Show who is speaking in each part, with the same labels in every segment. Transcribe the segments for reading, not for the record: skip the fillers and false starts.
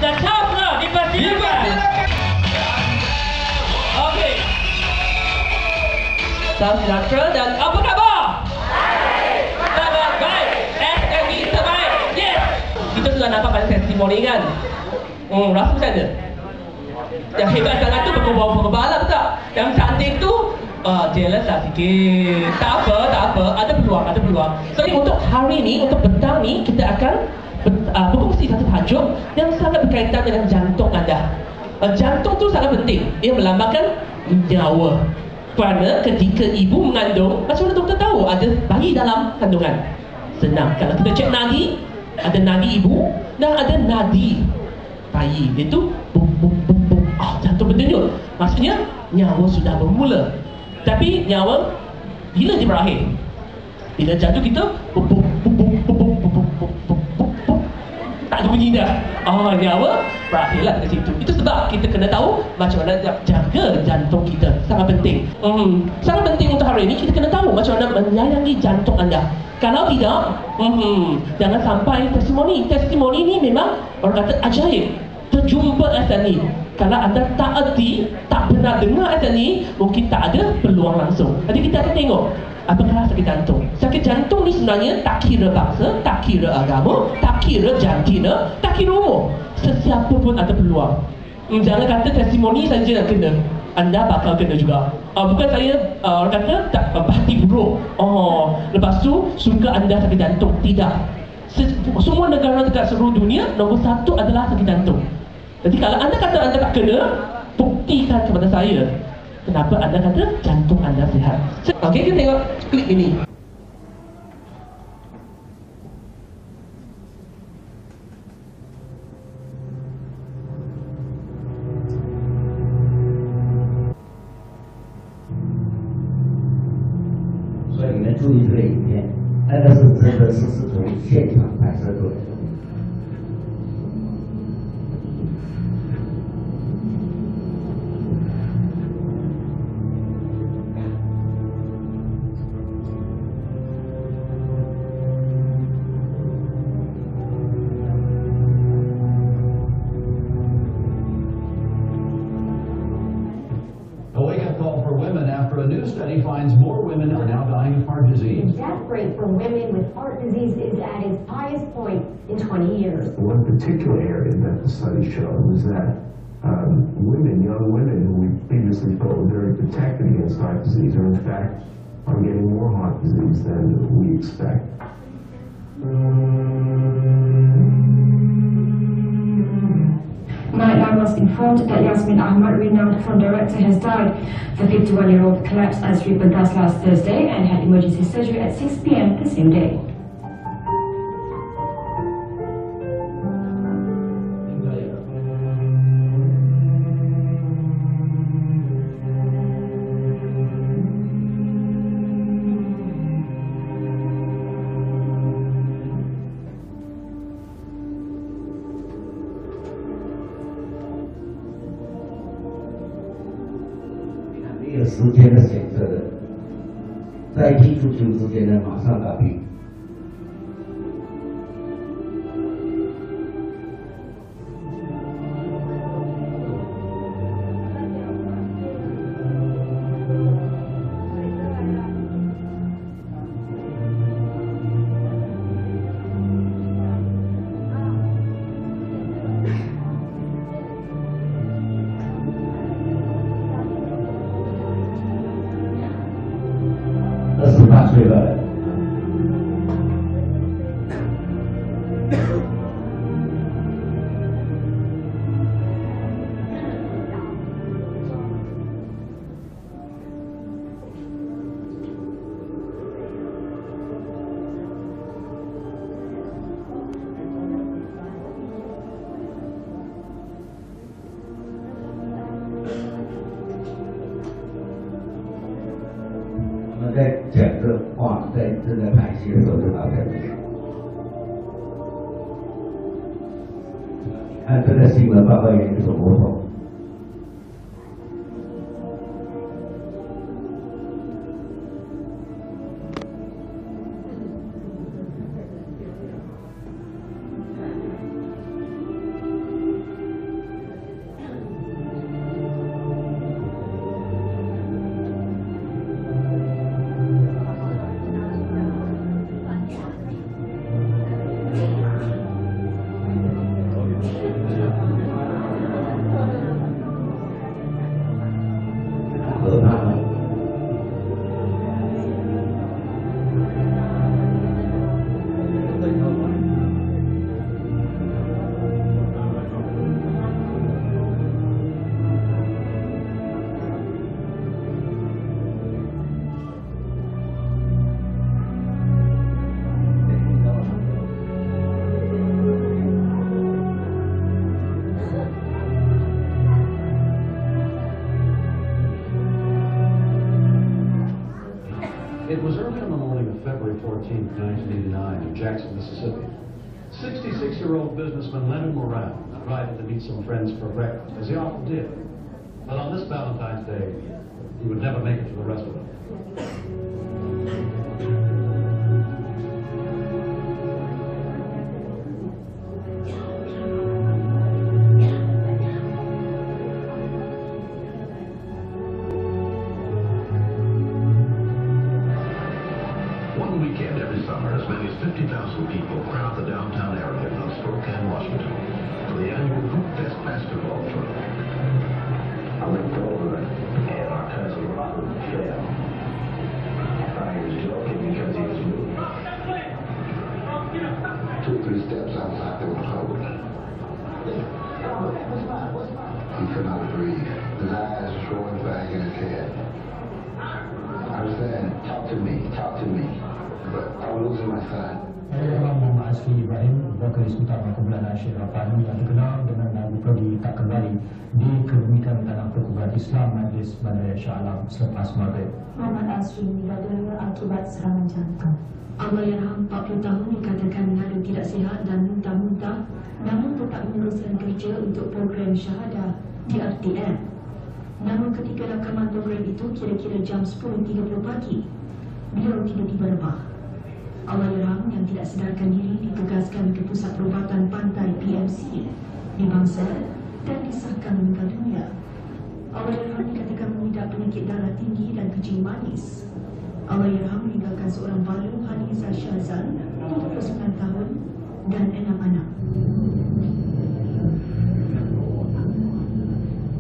Speaker 1: Dah siap lah, dipersilakan. Okey. Salam sejahtera dan apa khabar? Baik. Baik. SMB terbaik. Yes. Kita sudah nampak pada testimoni kan? Rasa macam mana? Yang hebat sangat tu berbalap tak? Yang cantik tu jealous lah sikit. Tak apa. Ada peluang. So untuk hari ni, untuk petang ni, kita akan berkongsi satu tajuk yang sangat berkaitan dengan jantung anda. Jantung tu sangat penting. Ia melambangkan nyawa. Kerana ketika ibu mengandung, macam mana doktor tahu ada bayi dalam kandungan? Senang. Kalau kita cek nadi, ada nadi ibu dan ada nadi bayi. Itu jantung berdenyut. Maksudnya nyawa sudah bermula. Tapi nyawa bila dia berakhir? Bila jantung kita tak ada bunyi dah. Nyawa berakhirlah dekat situ. Itu sebab kita kena tahu macam mana jaga jantung kita. Sangat penting. Sangat penting untuk hari ini kita kena tahu macam mana menyayangi jantung anda. Kalau tidak, jangan sampai testimoni. Testimoni ni memang orang kata ajaib. Terjumpa asal ni. Kalau anda tak erti, tak pernah dengar asal ni, mungkin tak ada peluang langsung. Jadi kita akan tengok apakah sakit jantung. Sakit jantung ni sebenarnya tak kira bangsa, tak kira agama, tak kira jantina, tak kira umur. Sesiapa pun ada peluang. Jangan kata testimoni saja yang kena, anda bakal kena juga. Bukan saya orang kata tak hati buruk. Lepas tu suka anda sakit jantung. Tidak. Semua negara dekat seluruh dunia nombor satu adalah sakit jantung. Jadi kalau anda kata anda tak kena, buktikan kepada saya kenapa anda kata jantung anda sihat. Okey, kita tengok klip ini.
Speaker 2: 所以你们注意这个影片，那个是真的是从现场拍摄出来的。
Speaker 3: A wake-up call for women after a new study finds more women are now dying of heart disease.
Speaker 4: The death rate for women with heart disease is at its highest point in 20 years.
Speaker 5: One particular area that the study showed was that young women who we previously thought were very protected against heart disease are in fact getting more heart disease than we expect.
Speaker 6: I was informed that Yasmin Ahmad, renowned film director, has died. The 51-year-old collapsed as she progressed last Thursday and had emergency surgery at 6 p.m. the same day.
Speaker 2: 没有时间的选择的，在踢足球之前呢，马上打比。28岁了。在讲这话，在正在拍戏的时候就打在这里。看这个新闻报告员就是魔头。
Speaker 3: Jackson, Mississippi. 66-year-old businessman Leonard Moran invited to meet some friends for breakfast, as he often did. But on this Valentine's Day, he would never make it to the restaurant.
Speaker 7: One weekend every summer, as many as 50,000 people crowd the downtown area of Spokane, Washington, for the annual Hoop Fest basketball tournament.
Speaker 5: I looked over and our cousin Robert fell. I thought he was joking because he was moving.
Speaker 7: 2 or 3 steps outside, there was Hope. He could not breathe. His eyes were rolling back in his head. I was saying, talk to me. But I was losing my son.
Speaker 8: Nama asli Ibrahim, vokalis utama kumpulan Asyik Rapan yang dikenal dengan lagu Pergi Tak Kembali dikebumikan dalam perkumpulan Islam Majlis Bandar Shah Alam selepas maghrib.
Speaker 6: Muhammad Asri meninggal dunia akibat serangan jantung. Allahyarham 40 tahun dikatakan mengandung tidak sihat dan muntah-muntah, namun tetap meneruskan kerja untuk program syahadah di RTM. Namun ketika rakaman program itu kira-kira jam 10.30 pagi, beliau tiba-tiba rebah. Allahyarham yang tidak sedarkan diri ditugaskan ke pusat perubatan pantai PMC di Bangsal dan disahkan meninggal dunia. Allahyarham dikatakan mengidap penyakit darah tinggi dan kencing manis. Allahyarham meninggalkan seorang balu, Haniza Syazan, 29 tahun dan 6 anak.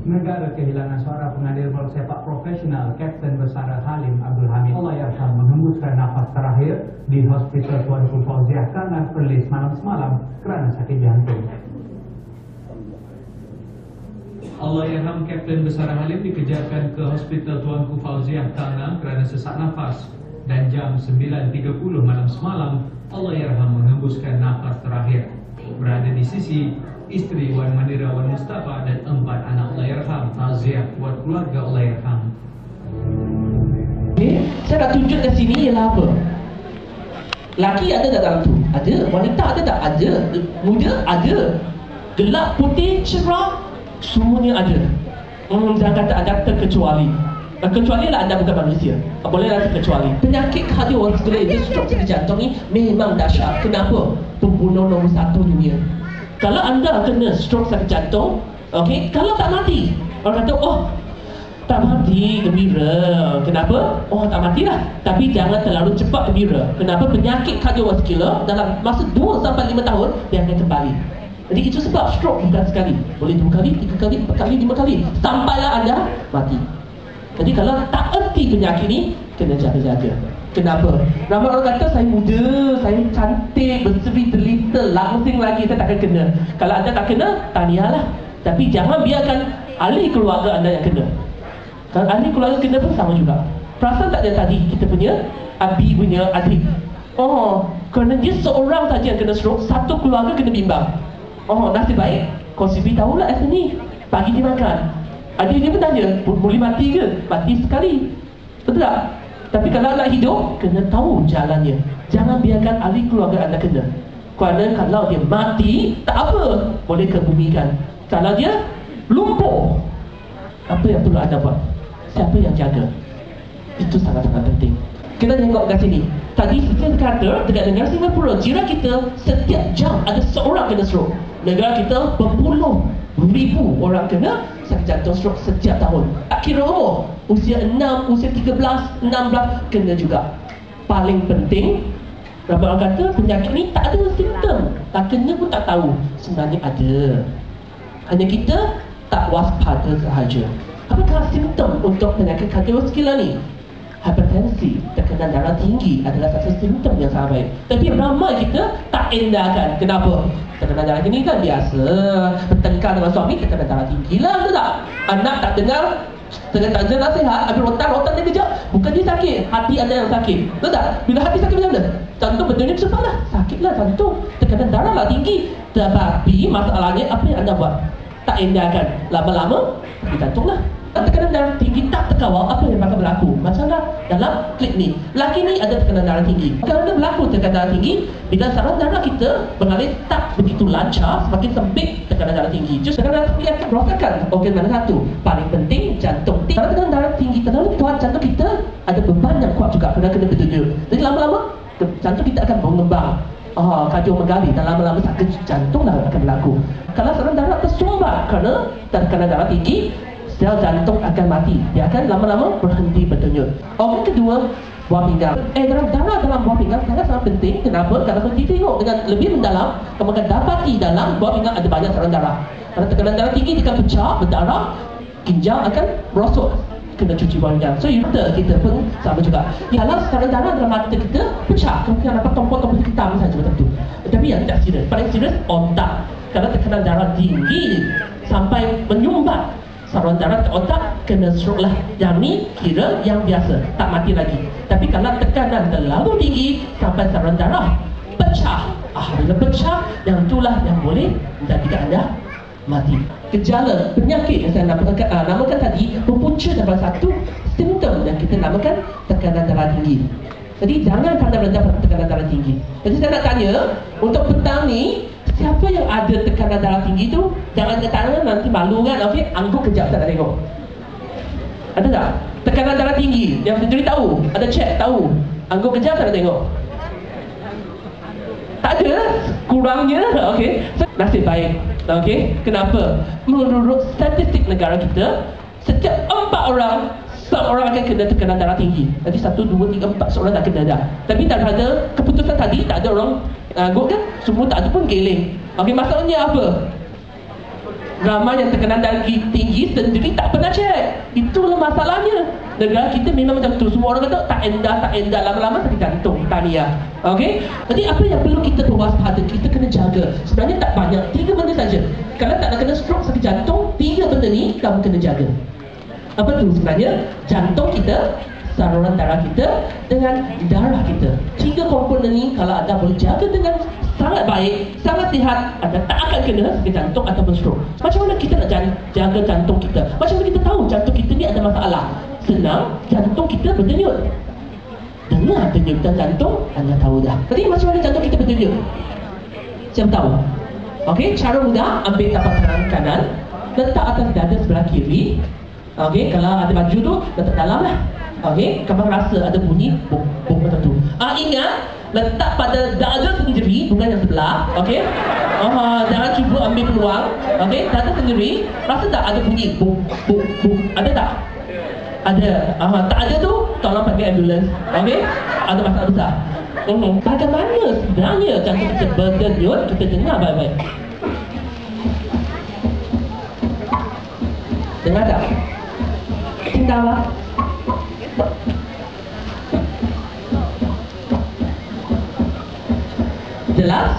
Speaker 8: Negara kehilangan seorang pengadil bola sepak profesional, Kapten Besara Halim Abdul Hamid. Allahyarham menghembuskan nafas terakhir di Hospital Tuanku Fauziah Kangan Perlis malam semalam kerana sakit jantung. Allahyarham Kapten Besara Halim dikejarkan ke Hospital Tuanku Fauziah Kangan kerana sesak nafas, dan jam 9.30 malam semalam Allahyarham menghembuskan nafas terakhir. Berada di sisi isteri Wan Manira Wan Mustafa dan 4 anak Allahyarham. Taziah buat keluarga Allahyarham.
Speaker 1: Saya nak tunjuk kat sini ialah apa? Laki ada tak dalam tu? Ada. Wanita ada tak? Ada. Muda? Ada. Gelap, putih, cerah, semuanya ada. Jangan kata ada terkecuali. Kecuali lah anda bukan manusia. Bolehlah terkecuali. Penyakit kardiovaskular itu, stroke sakit jantung ni memang dahsyat. Kenapa? Pembunuh nombor 1 dunia. Kalau anda kena stroke sakit jantung, okey, kalau tak mati, orang kata, oh, tak mati, gembira. Kenapa? Oh, tak matilah. Tapi jangan terlalu cepat gembira. Kenapa? Penyakit kardiovaskular dalam masa 2 sampai 5 tahun dia akan kembali. Jadi itu sebab stroke bukan sekali, boleh 2 kali, 3 kali, 4 kali, 5 kali, sampailah anda mati. Jadi kalau tak erti penyakit ni, kena jaga-jaga. Kenapa? Ramai orang kata saya muda, saya cantik, berseri telita, langsing lagi, saya takkan kena. Kalau anda tak kena, tahniahlah. Tapi jangan biarkan ahli keluarga anda yang kena. Kalau ahli keluarga kena pun sama juga. Perasan tak dia tadi kita punya Abi punya adik? Oh, kerana dia seorang saja yang kena stroke, satu keluarga kena bimbang. Oh, nasib baik Kosipi tahulah asal ni. Pagi dia makan. Adik dia pun tanya, boleh mati ke? Mati sekali. Betul tak? Tapi kalau nak hidup, kena tahu jalannya. Jangan biarkan ahli keluarga anda kena. Kerana kalau dia mati, tak apa, boleh kebumikan. Kalau dia lumpuh, apa yang perlu anda buat? Siapa yang jaga? Itu sangat-sangat penting. Kita tengok kat sini. Tadi saya kata, dekat negara Singapura, jiran kita setiap jam ada seorang kena stroke. Negara kita berpuluh ribu orang kena sakit jantung stroke setiap tahun. Tak kira umur, usia 6, usia 13, 16 kena juga. Paling penting, ramai orang kata penyakit ni tak ada simptom, tak kena pun tak tahu. Sebenarnya ada. Hanya kita tak waspada sahaja. Apakah simptom untuk penyakit kardiovaskular ni? Hipertensi, tekanan darah tinggi adalah satu simptom yang sangat baik. Tapi ramai kita tak endahkan. Kenapa? Tekanan darah tinggi kan biasa, bertengkar dengan suami, tekanan darah tinggi lah, betul tak? Anak tak dengar, tak dengar nasihat, habis rotan dia kejap. Bukan dia sakit, hati anda yang sakit, betul tak? Bila hati sakit macam mana? Jantung berdua cepat lah, sakitlah jantung, tekanan darah lah tinggi. Tetapi masalahnya apa yang anda buat? Tak endahkan, lama-lama sakit jantung lah. Tekanan darah tinggi tak terkawal, apa yang bakal berlaku? Macamlah dalam klip ni, lelaki ni ada tekanan darah tinggi. Kalau ada berlaku tekanan darah tinggi, bila saluran darah kita mengalir tak begitu lancar, semakin sempit tekanan darah tinggi. Justru tekanan darah tinggi akan merosakkan organ mana satu? Paling penting jantung. Kalau tekanan darah tinggi terlalu kuat, jantung kita ada beban yang kuat juga, kena berdenyut. Jadi lama-lama jantung kita akan mengembang. Kardiomegali, dan lama-lama sakit jantung lah akan berlaku. Kalau saluran darah tersumbat kerana tekanan darah tinggi, sel jantung akan mati. Dia akan lama-lama berhenti berdenyut. Organ kedua, buah pinggang. Darah dalam buah pinggang sangat penting. Kenapa? Kalau kita tengok dengan lebih mendalam, kamu akan dapati dalam buah pinggang ada banyak saluran darah. Kalau tekanan darah tinggi, dia akan pecah, berdarah, ginjal akan merosot. Kena cuci buah pinggang. So, kita pun sama juga. Kalau saluran darah dalam mata kita pecah, kemungkinan dapat tompok-tompok hitam saja macam tu. Tapi yang tidak serius. Paling serius, otak. Kalau tekanan darah tinggi sampai menyumbat saluran darah ke otak, kena stroke lah. Yang ni kira yang biasa, tak mati lagi. Tapi kalau tekanan terlalu tinggi sampai saluran darah pecah, bila pecah, yang itulah yang boleh menjadikan anda mati. Gejala penyakit yang saya namakan tadi berpunca daripada satu simptom yang kita namakan tekanan darah tinggi. Jadi jangan pandang rendah tekanan darah tinggi. Jadi saya nak tanya, untuk petang ni, siapa yang ada tekanan darah tinggi tu, jangan tanya nanti malu kan. Okey, angguk kejap saya nak tengok. Ada tak? Tekanan darah tinggi yang sendiri tahu, ada check tahu. Angguk kejap saya nak tengok. Tak ada, kurangnya. Okey, nasib baik. Okey, kenapa? Menurut statistik negara kita, setiap 4 orang, seorang akan kena tekanan darah tinggi. Jadi 1, 2, 3, 4 seorang dah kena dah. Tapi daripada keputusan tadi, tak ada orang angguk kan? Semua tak ada pun geling. Okey, masalahnya apa? Ramai yang tekanan darah tinggi sendiri tak pernah cek. Itulah masalahnya. Negara kita memang macam tu. Semua orang kata tak endah, lama-lama sakit jantung, tahniah. Okey? Jadi apa yang perlu kita berwaspada, kita kena jaga. Sebenarnya tak banyak, 3 benda saja. Kalau tak nak kena stroke, sakit jantung, 3 benda ni kamu kena jaga. Apa tu sebenarnya? Jantung kita, saluran darah kita, dengan darah kita. 3 komponen ni kalau anda boleh jaga dengan sangat baik, sangat sihat, anda tak akan kena sakit jantung ataupun stroke. Macam mana kita nak jaga jantung kita? Macam mana kita tahu jantung kita ni ada masalah? Senang, jantung kita berdenyut. Dengar denyutan jantung, anda tahu dah. Jadi macam mana jantung kita berdenyut? Siapa tahu? Okey, cara mudah, ambil tapak tangan kanan, letak atas dada sebelah kiri. Okey, kalau ada baju tu, letak dalam lah. Okey, kamu rasa ada bunyi bum bum macam tu. Ingat, letak pada dada sendiri, bukan yang sebelah. Okey, jangan cuba ambil peluang. Okey, dada sendiri, rasa tak ada bunyi bum bum bum? Ada tak? Ada. Tak ada tu, tolong panggil ambulans. Okey, ada masalah besar. Bagaimana sebenarnya jantung kita berdenyut? Kita dengar baik-baik. Dengar tak? Tinggallah. Jelas?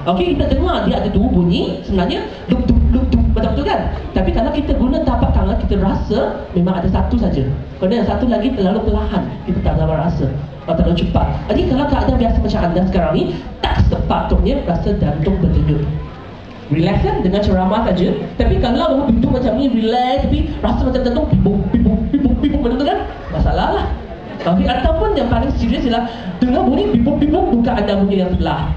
Speaker 1: Okey, kita dengar dia ada 2 bunyi. Sebenarnya duk duk duk duk, betul-betul kan? Tapi kalau kita guna tapak tangan, kita rasa memang ada 1 saja. Kerana yang 1 lagi terlalu perlahan, kita tak dapat rasa. Atau terlalu cepat. Jadi kalau keadaan biasa macam anda sekarang ni, tak sepatutnya rasa jantung berdenyut. Relax kan dengan ceramah saja. Tapi kalau duduk macam ni relax, tapi rasa macam jantung pibuk pibuk pibuk pibuk, betul kan? Masalah lah. Okey, ataupun yang paling serius ialah dengar bunyi pibuk-pibuk, bukan anda bunyi yang sebelah.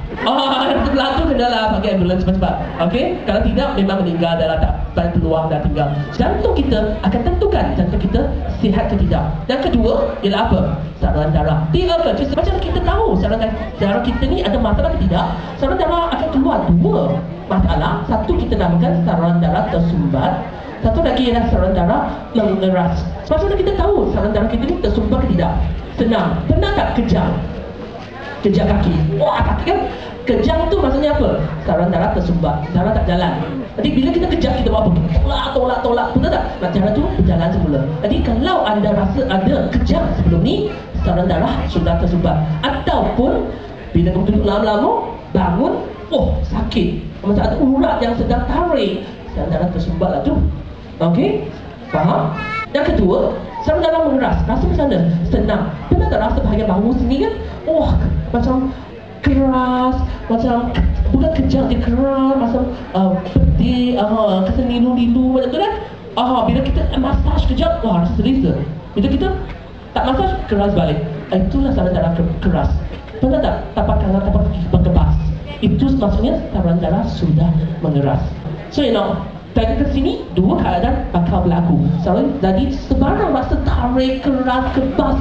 Speaker 1: Yang sebelah tu kenalah pakai ambulans cepat-cepat. Okey, kalau tidak memang meninggal dah, tak peluang dah tinggal. Jantung kita akan tentukan jantung kita sihat ke tidak. Dan kedua ialah apa? Saluran darah. Tiga ke? Macam kita tahu saluran darah kita ni ada masalah ke tidak? Saluran darah akan keluar 2 masalah. Satu kita namakan saluran darah tersumbat. Satu lagi ialah saluran darah mengeras. Macam mana kita tahu saluran darah kita ni tersumbat ke tidak? Senang. Pernah tak kejang? Kejang kaki. Wah, kaki kan? Kejang tu maksudnya apa? Saluran darah tersumbat. Darah tak jalan. Jadi bila kita kejang, kita buat apa? Tolak. Betul tak? Nak darah tu berjalan semula. Jadi kalau anda rasa ada kejang sebelum ni, saluran darah sudah tersumbat. Ataupun bila kamu duduk lama-lama, bangun, sakit. Macam ada urat yang sedang tarik. Saluran darah tersumbat lah tu. Okey? Faham? Yang kedua, saluran darah mengeras. Rasa macam mana? Senang. Pernah tak rasa bahagian bahu sini kan? Macam keras, macam bukan kejang, dia keras, macam pedih, kata lilu-lilu macam tu kan? Bila kita massage kejap, wah rasa selesa. Bila kita tak massage, keras balik. Itulah saluran darah keras. Pernah tak tapak tangan, tapak kaki berkebas? Itu maksudnya saluran darah sudah mengeras. So dari ke sini, dua keadaan bakal berlaku. Jadi sebarang rasa tarik, keras, kebas,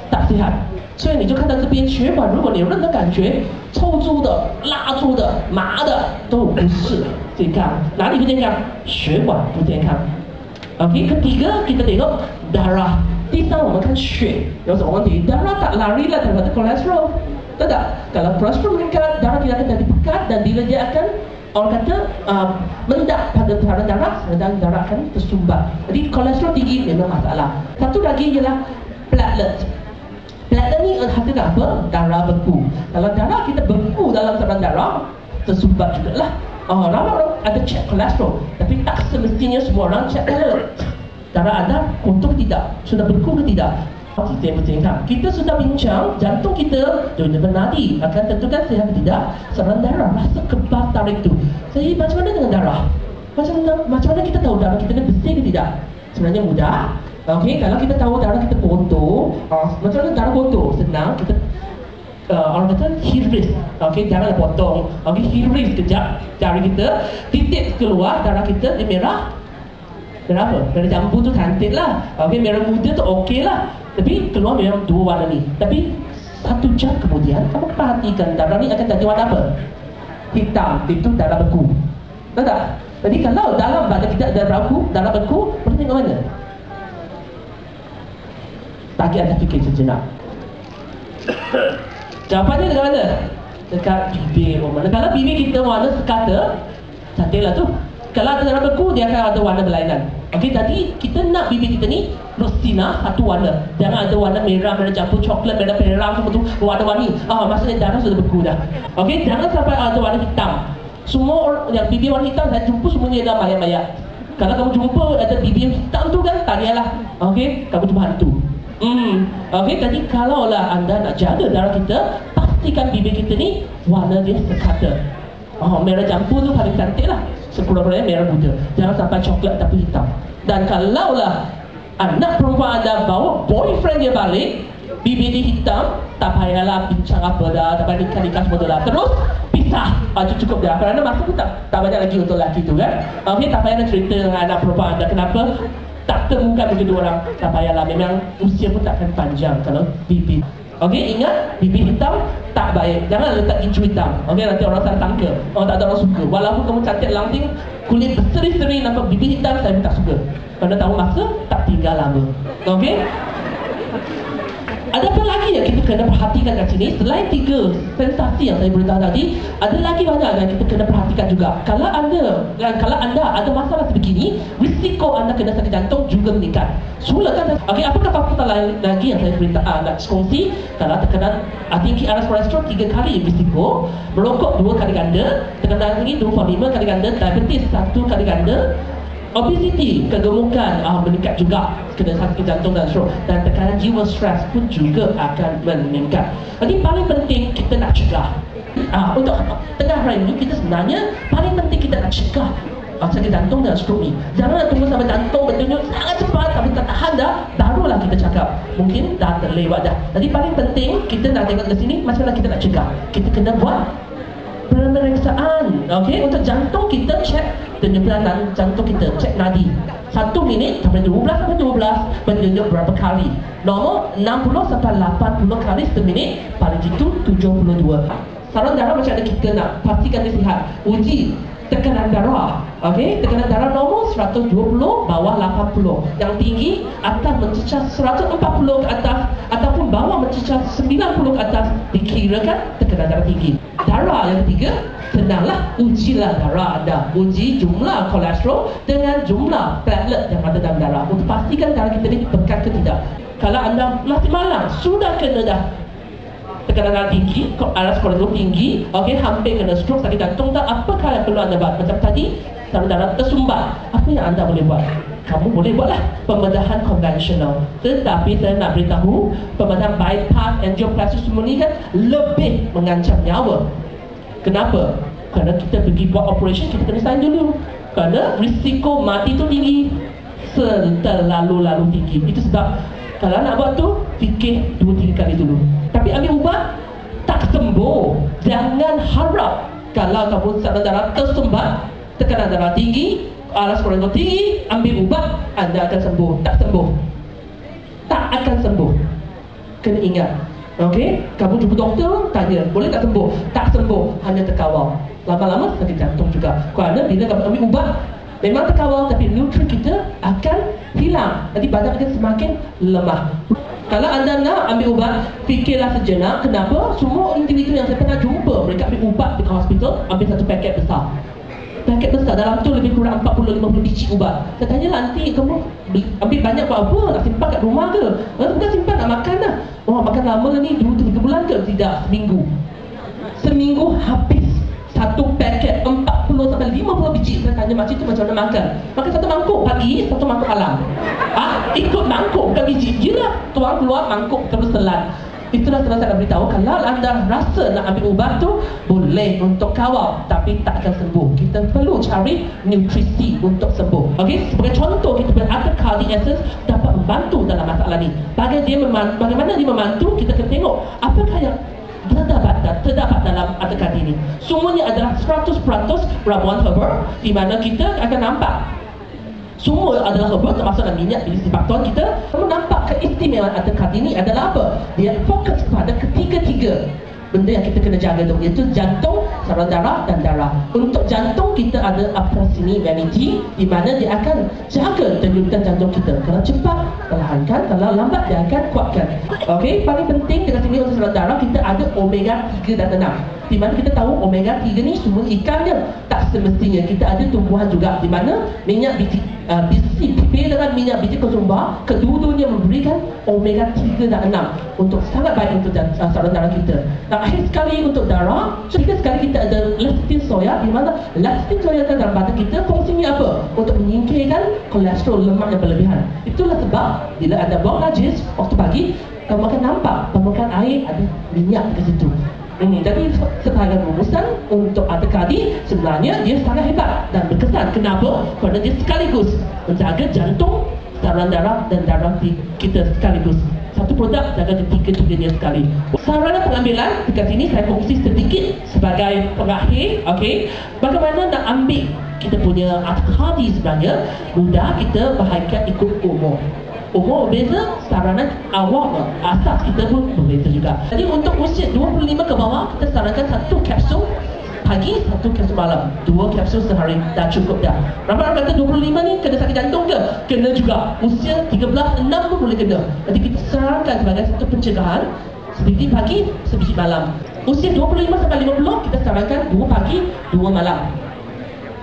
Speaker 1: tak sihat. 所以你就看到这边血管，如果你有任何感觉抽搐的、拉住的、麻的，都不是健康。哪里不健康？血管不健康。OK， ketiga kita tengok darah. 第三我们看血有什么问题？darah tak lari lah terhadap kolesterol. Tahu tak? Kalau kolesterol meningkat, darah tidak akan jadi pekat dan bila dia akan orang kata mendak pada saluran darah, sedang darah akan tersumbat. Jadi kolesterol tinggi memang masalah. Satu lagi ialah platelet. Platelet ni artinya apa? Darah beku. Kalau darah kita beku dalam saluran darah, tersumbat jugalah. Ramai orang ada cek kolesterol, tapi tak semestinya semua orang cek darah anda kotor ke tidak, sudah beku ke tidak. Sistem bertengkar. Kita sudah bincang jantung kita dunia bernadi akan tentukan sihat ke tidak saluran darah, rasa kebas tarik tu. Jadi macam mana dengan darah? Macam mana kita tahu darah kita ni bersih ke tidak? Sebenarnya mudah. Okey, kalau kita tahu darah kita kotor, macam mana darah kotor? Senang, kita orang kata hiris. Okey, janganlah potong. Okey, hiris kejap jari kita, titik keluar darah kita dia merah. Kenapa? Merah jambu tu cantik lah. Okey, merah muda tu okey lah. Tapi keluar memang dua warna ni. Tapi 1 jam kemudian kamu perhatikan darah ni akan jadi warna apa? Hitam. Itu darah beku. Tahu tak? Jadi kalau dalam badan kita ada darah beku, boleh tengok mana? Bagi anda fikir sejenak. Jawapannya dekat mana? Dekat bibir. Mana? Kalau bibir kita warna sekata, cantiklah tu. Kalau ada darah beku, dia akan ada warna berlainan. Okey, jadi kita nak bibir kita ni rustina satu warna. Jangan ada warna merah, merah jambu, coklat, merah perang semua tu warna-warni. Maksudnya darah sudah beku dah. Okey, jangan sampai ada warna hitam. Semua orang yang bibir warna hitam saya jumpa semuanya adalah mayat-mayat. Kalau kamu jumpa ada bibir hitam tu kan, tak payahlah. Okey, kamu cuma hantu. Okey, jadi kalaulah anda nak jaga darah kita, pastikan bibir kita ni warna dia sekata. Merah jambu tu paling cantik lah. 10% merah muda. Jangan sampai coklat tapi hitam. Dan kalaulah anak perempuan anda bawa boyfriend dia balik, bibir dia hitam, tak payahlah bincang apa dah, tak payah nikah semua tu lah. Terus pisah. Itu cukup dah. Kerana masa tu tak banyak lagi untuk lelaki tu kan. Okey, tak payah nak cerita dengan anak perempuan anda kenapa tak temukan begitu orang. Tak payahlah. Memang usia pun takkan panjang kalau bibir. Okey, ingat bibir hitam tak baik. Jangan letak gincu hitam. Okey, nanti orang salah sangka. Tak ada orang suka. Walaupun kamu cantik langsing, kulit berseri-seri nampak bibir hitam, saya tak suka. Kerana tahu masa tak tinggal lama. Okey? Ada apa lagi yang kita kena perhatikan kat sini? Selain 3 sensasi yang saya beritahu tadi, ada lagi banyak yang kita kena perhatikan juga. Kalau anda ada masalah sebegini, risiko anda kena sakit jantung juga meningkat. Sulakan. Okey, apakah faktor lain lagi yang saya nak kongsi? Kalau tekanan tinggi aras kolesterol 3 kali risiko, merokok 2 kali ganda, tekanan tinggi 2,5 kali ganda, diabetes 1 kali ganda, obesity, kegemukan meningkat juga, kena sakit jantung dan stroke, dan tekanan jiwa stres pun juga akan meningkat. Jadi paling penting kita nak cegah. Untuk tengah hari ini kita sebenarnya paling penting kita nak cegah sakit jantung dan stroke ni. Janganlah tunggu sampai jantung berdenyut sangat cepat tapi tak tahan dah, barulah kita cakap. Mungkin dah terlewat dah. Jadi paling penting kita nak tengok ke sini macam mana kita nak cegah. Kita kena buat pemeriksaan. Okey, untuk jantung kita cek denyutan jantung kita, cek nadi. 1 minit sampai 12 berdenyut berapa kali. Normal 60 sampai 80 kali seminit, paling jitu 72. Saluran darah macam mana kita nak pastikan dia sihat? Uji tekanan darah. Okey, tekanan darah normal 120 bawah 80. Yang tinggi atas mencecah 140 ke atas ataupun bawah mencecah 90 ke atas, dikirakan tekanan darah tinggi. Darah yang ketiga, senanglah ujilah darah anda. Uji jumlah kolesterol dengan jumlah platelet yang ada dalam darah untuk pastikan darah kita ni pekat ke tidak. Kalau anda masih malam sudah kena dah tekanan darah tinggi, aras kolesterol tinggi, okey, hampir kena stroke, sakit jantung, tak, apakah yang perlu anda buat? Macam tadi, saluran darah tersumbat, apa yang anda boleh buat? Kamu boleh buatlah pembedahan konvensional. Tetapi saya nak beritahu, pembedahan bypass, angioplasty semua ni kan lebih mengancam nyawa. Kenapa? Kerana kita pergi buat operation, kita kena sign dulu. Kerana risiko mati tu tinggi. terlalu tinggi. Itu sebab kalau nak buat tu, fikir 2-3 kali dulu. Tapi ambil ubat tak sembuh. Jangan harap kalau kamu tekanan darah tersumbat, tekanan darah tinggi, alas kolesterol tinggi, ambil ubat anda akan sembuh. Tak sembuh. Tak akan sembuh. Kena ingat. Okey, kamu jumpa doktor, tanya, boleh tak sembuh? Tak sembuh, hanya terkawal. Lama-lama sakit jantung juga. Kerana bila kamu ambil ubat, memang terkawal, tapi nutrien kita akan hilang. Nanti badan akan semakin lemah. Kalau anda nak ambil ubat, fikirlah sejenak. Kenapa? Semua individu yang saya pernah jumpa, mereka ambil ubat di hospital, ambil satu paket besar. Paket besar, dalam tu lebih kurang 40-50 biji ubat. Saya tanya, nanti kamu ambil banyak buat apa? Nak simpan kat rumah ke? Bukan simpan, nak makan lah. Oh, makan lama ni 2-3 bulan ke? Tidak, seminggu. Seminggu habis satu paket 40-50 biji. Saya tanya, macam tu macam mana makan? Makan satu mangkuk pagi, satu mangkuk malam. Ikut mangkuk, bukan biji. Yelah, tuang keluar mangkuk terus telan. Itulah saya nak beritahu, kalau anda rasa nak ambil ubat tu, boleh untuk kawal, tapi tak akan sembuh. Kita perlu cari nutrisi untuk sembuh. Okey, sebagai contoh, kita berada Cardi Essence dapat membantu dalam masalah ni. Bagaimana dia membantu, kita akan tengok apakah yang terdapat dalam Ata Cardi ini. Semuanya adalah 100% ramuan herbal, di mana kita akan nampak semua adalah herbal, termasuk dalam minyak bilis bakton kita. Kamu nampak keistimewaan Ata Cardi ini adalah apa? Dia fokus pada ketiga-tiga benda yang kita kena jaga tu, iaitu jantung, saluran darah dan darah. Untuk jantung kita ada Aprasini Vanity, di mana dia akan jaga denyutan jantung kita. Kalau cepat, perlahankan. Kalau lambat, dia akan kuatkan. Okey, paling penting dekat sini untuk saluran darah, kita ada omega 3 dan 6. Di mana kita tahu omega 3 ni semua ikannya. Tak semestinya kita ada tumbuhan juga, di mana minyak biji dengan minyak biji kozumba, kedua-duanya memberikan omega 3 dan 6 untuk sangat baik untuk saluran darah kita. Dan akhir sekali untuk darah, sekali kita ada lecithin soya, di mana lecithin soya dalam badan kita fungsinya apa? Untuk menyingkirkan kolesterol lemak yang berlebihan. Itulah sebab bila anda buang najis waktu pagi, kamu akan nampak permukaan air ada minyak di situ. Tapi sebagai rumusan untuk Ata Cardi, sebenarnya dia sangat hebat dan berkesan. Kenapa? Kerana dia sekaligus menjaga jantung, saluran darah dan darah kita sekaligus. Satu produk jaga tiga-tiganya sekali. Sarana pengambilan dekat sini saya kongsi sedikit sebagai pengakhir. Okey, bagaimana nak ambil kita punya Ata Cardi sebenarnya mudah, kita bahagikan ikut umur. Umur berbeza, saranan awal asas kita pun berbeza juga. Jadi untuk usia 25 ke bawah, kita sarankan satu kapsul pagi, satu kapsul malam. 2 kapsul sehari dah cukup dah. Ramai orang kata 25 ni kena sakit jantung ke? Kena juga. Usia 13, 6 pun boleh kena. Jadi kita sarankan sebagai satu pencegahan, sebiji pagi, sebiji malam. Usia 25 sampai 50, kita sarankan 2 pagi, 2 malam.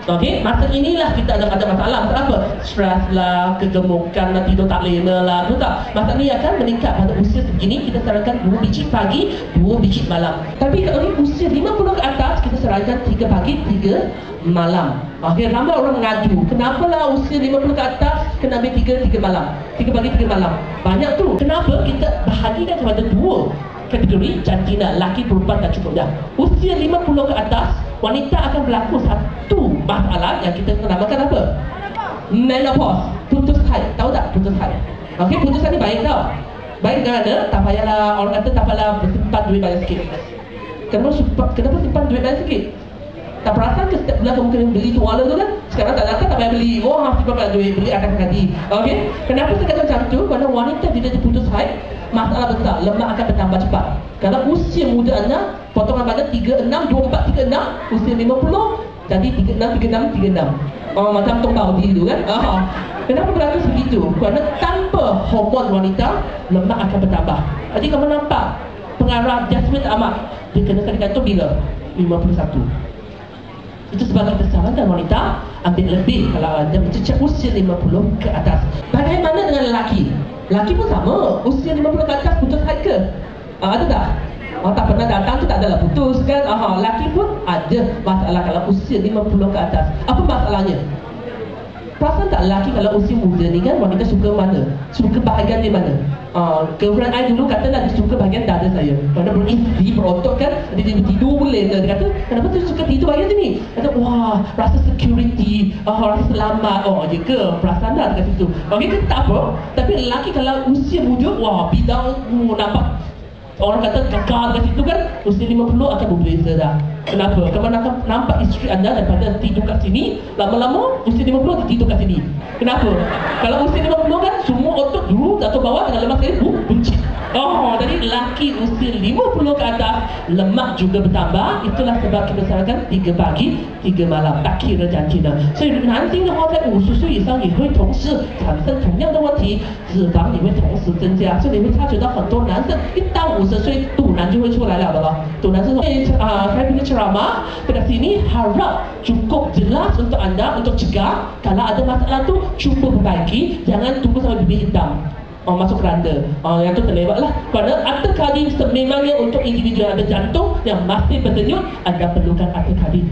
Speaker 1: Okey, masa inilah kita ada masalah. Kenapa? Stres lah, kegemukan lah, tidur tak lena lah, betul tak? Masa ni akan meningkat pada usia segini, kita sarankan 2 biji pagi, 2 biji malam. Tapi kalau usia 50 ke atas, kita sarankan 3 pagi, 3 malam. Okey, ramai orang mengadu, kenapa lah usia 50 ke atas kena ambil 3 malam, 3 pagi, 3 malam. Banyak tu. Kenapa? Kita bahagikan kepada 2 kategori jantina, laki perempuan dah cukup dah. Usia 50 ke atas, wanita akan berlaku satu masalah yang kita namakan apa? Menopause, putus haid. Tahu tak putus haid? Okey, putusan ni baik tau. Baik kerana tak payahlah, orang kata tak payahlah bersimpan duit banyak sikit. Kenapa simpan duit banyak sikit? Tak perasan ke setiap bulan kamu kena beli tuala tu kan? Sekarang tak datang, tak payah beli. Wah, simpan banyak duit, beli Ata Cardi. Okey, kenapa saya kata macam tu? Kerana wanita bila dia putus haid, masalah besar, lemak akan bertambah cepat. Kalau usia muda anda, potongan badan 36, 24, 36, usia 50, jadi 36, 36, 36. Macam Tok Baudi tu kan? Kenapa berlaku begitu? Kerana tanpa hormon wanita, lemak akan bertambah. Jadi kamu nampak pengarah Jasmine Ahmad, dia kena sakit jantung bila? 51. Itu sebab kita sarankan wanita ambil lebih kalau anda mencecah usia 50 ke atas. Bagaimana dengan lelaki? Lelaki pun sama, usia 50 ke atas putus haid ke? Ada tak? Tak pernah datang tu tak adalah putus kan? Lelaki pun ada masalah kalau usia 50 ke atas. Apa masalahnya? Perasan tak lelaki kalau usia muda ni kan, wanita suka mana? Suka bahagian di mana? Girlfriend I dulu katalah dia suka bahagian dada saya. Kerana berisi, berotot kan, dia tidur boleh. Dia kata, kenapa tu suka tidur bahagian sini? Kata, wah rasa security, rasa selamat, ya ke perasaan dah dekat situ. Okey ke tak apa. Tapi lelaki kalau usia muda, bidang nampak orang kata kekal dekat situ kan, usia 50 akan berbeza dah. Kenapa? Kerana nampak isteri anda daripada tidur kat sini, lama-lama usia 50 dia tidur kat sini. Kenapa? Kalau usia 50 kan semua otot dulu atau bawah dengan lemak sekali buncit. Jadi lelaki usia 50 ke atas lemak juga bertambah. Itulah sebab kita sarankan 3 pagi 3 malam， tak kira jan经的。所以男性的话在50岁以上也会同时产生同样的问题，脂肪也会同时增加，所以你会察觉到很多男生一到50岁肚腩就会出来了的咯。肚腩是说saya punya ceramah pada sini harap cukup jelas untuk anda untuk cegah kalau ada masalah tu cuba perbaiki, jangan tunggu sampai bibir hitam. Masuk keranda, yang tu terlewat lah. Kerana akte kadi sememangnya untuk individu yang ada jantung yang masih berdenyut, anda perlukan akte kadi.